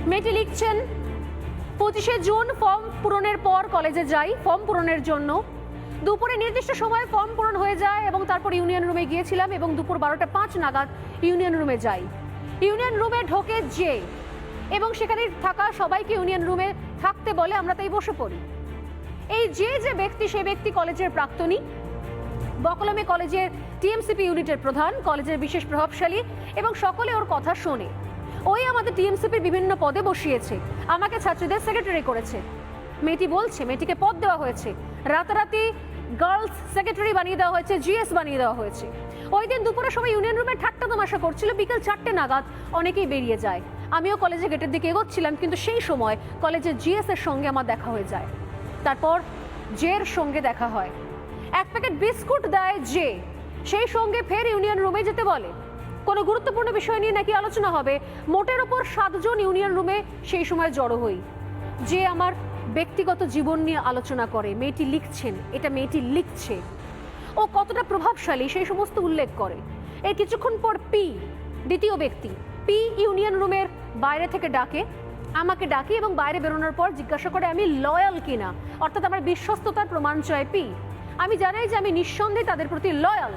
মেয়েটি লিখছেন, 25শে June form পূরণের পর কলেজে যাই ফর্ম পূরণের জন্য। দুপুরে নির্দিষ্ট সময়ে ফর্ম পূরণ হয়ে যায় এবং তারপর ইউনিয়ন রুমে গিয়েছিলাম এবং দুপুর 12টা 5 নাগাদ ইউনিয়ন রুমে যাই। ইউনিয়ন রুমে ঢোকে যে এবং সেখানে থাকা সবাইকে ইউনিয়ন রুমে থাকতে বলে, আমরা তাই বসে পড়ি। এই যে ব্যক্তি, সে ব্যক্তি কলেজের প্রাক্তনী, বকলমে কলেজের টিএমসিপি ইউনিটের প্রধান, কলেজের বিশেষ প্রভাবশালী এবং সকলে ওর কথা শোনে। ওই আমাদের টিএমসিপির বিভিন্ন পদে বসিয়েছে, আমাকে ছাত্রীদের সেক্রেটারি করেছে। মেয়েটি বলছে মেয়েটিকে পদ দেওয়া হয়েছে, রাতারাতি গার্লস সেক্রেটারি বানিয়ে দেওয়া হয়েছে, জিএস বানিয়ে দেওয়া হয়েছে। ওই দিন দুপুরে সবাই ইউনিয়ন রুমে ঠাট্টা তামাশা করছিল, বিকেল 4টে নাগাদ অনেকেই বেরিয়ে যায়। আমিও কলেজে গেটের দিকে এগোচ্ছিলাম, কিন্তু সেই সময় কলেজের জিএস এর সঙ্গে আমার দেখা হয়ে যায়। তারপর জের সঙ্গে দেখা হয়, এক প্যাকেট বিস্কুট দেয় যে, সেই সঙ্গে ফের ইউনিয়ন রুমে যেতে বলে। কোনো গুরুত্বপূর্ণ বিষয় নিয়ে নাকি আলোচনা হবে। মোটের ওপর 7 জন ইউনিয়ন রুমে সেই সময় জড়ো হই। যে আমার ব্যক্তিগত জীবন নিয়ে আলোচনা করে। মেয়েটি লিখছেন, এটা মেয়েটি লিখছে, ও কতটা প্রভাবশালী সেই সমস্ত উল্লেখ করে। এর কিছুক্ষণ পর পি, দ্বিতীয় ব্যক্তি, পি ইউনিয়ন রুমের বাইরে থেকে ডাকে, আমাকে ডাকে এবং বাইরে বেরোনোর পর জিজ্ঞাসা করে আমি লয়াল কিনা, অর্থাৎ আমার বিশ্বস্ততার প্রমাণ চায় পি। আমি জানাই যে আমি নিঃসন্দেহে তাদের প্রতি লয়াল।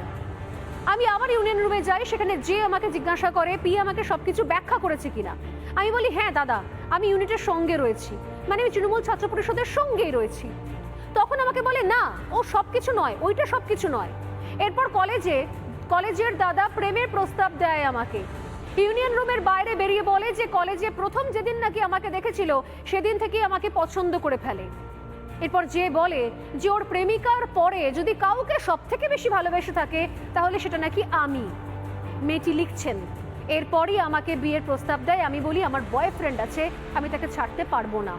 আমি আবার ইউনিয়ন রুমে যাই, সেখানে যে আমাকে জিজ্ঞাসা করে পি আমাকে সবকিছু ব্যাখ্যা করেছে কিনা। আমি বলি হ্যাঁ দাদা, আমি ইউনিটের সঙ্গে রয়েছি, মানে আমি তৃণমূল ছাত্র পরিষদের সঙ্গেই রয়েছি। তখন আমাকে বলে না, ও সবকিছু নয়, ওইটা সবকিছু নয়। এরপর কলেজের দাদা প্রেমের প্রস্তাব দেয় আমাকে। ইউনিয়ন রুমের বাইরে বেরিয়ে বলে যে কলেজে প্রথম যেদিন নাকি আমাকে দেখেছিল সেদিন থেকেই আমাকে পছন্দ করে ফেলে। এরপর যে বলে যে ওর প্রেমিকার পরে যদি কাউকে সব থেকে বেশি ভালোবেসে থাকে তাহলে সেটা নাকি আমি। মেয়েটি লিখছেন, এরপরই আমাকে বিয়ের প্রস্তাব দেয়। আমি বলি আমার বয়ফ্রেন্ড আছে, আমি তাকে ছাড়তে পারবো না।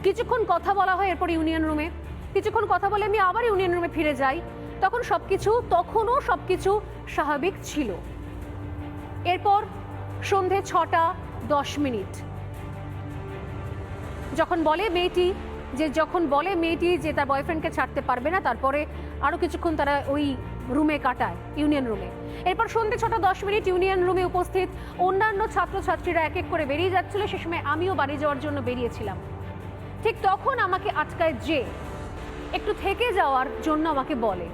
কিছুক্ষণ কথা বলা হয় এরপর ইউনিয়ন রুমে। কিছুক্ষণ কথা বলে আমি আবার ইউনিয়ন রুমে ফিরে যাই। তখনও সবকিছু স্বাভাবিক ছিল। এরপর সন্ধে 6:10 যখন বলে মেয়েটি যে তার বয়ফ্রেন্ডকে ছাড়তে পারবে না, তারপরে আরো কিছুক্ষণ তারা ওই রুমে কাটায়, ইউনিয়ন রুমে। এরপর সন্ধে 6:10 ইউনিয়ন রুমে উপস্থিত অন্যান্য ছাত্রছাত্রীরা এক এক করে বেরিয়ে যাচ্ছিল। সে সময় আমিও বাড়ি যাওয়ার জন্য বেরিয়েছিলাম। ঠিক তখন আমাকে আটকায় যে, একটু থেকে যাওয়ার জন্য আমাকে বলে।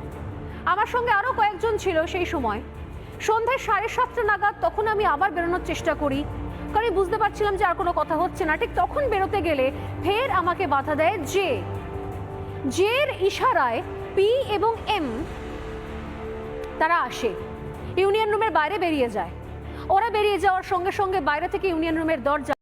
আমার সঙ্গে আরো কয়েকজন ছিল সেই সময়। সন্ধে 7:30 নাগাদ তখন আমি আবার বেরোনোর চেষ্টা করি, কারণ আমি বুঝতে পারছিলাম যে আর কোনো কথা হচ্ছে না। ঠিক তখন বেরোতে গেলে ফের আমাকে বাধা দেয় যে। জের ইশারায় পি এবং এম তারা আসে, ইউনিয়ন রুমের বাইরে বেরিয়ে যায়। ওরা বেরিয়ে যাওয়ার সঙ্গে সঙ্গে বাইরে থেকে ইউনিয়ন রুমের দরজা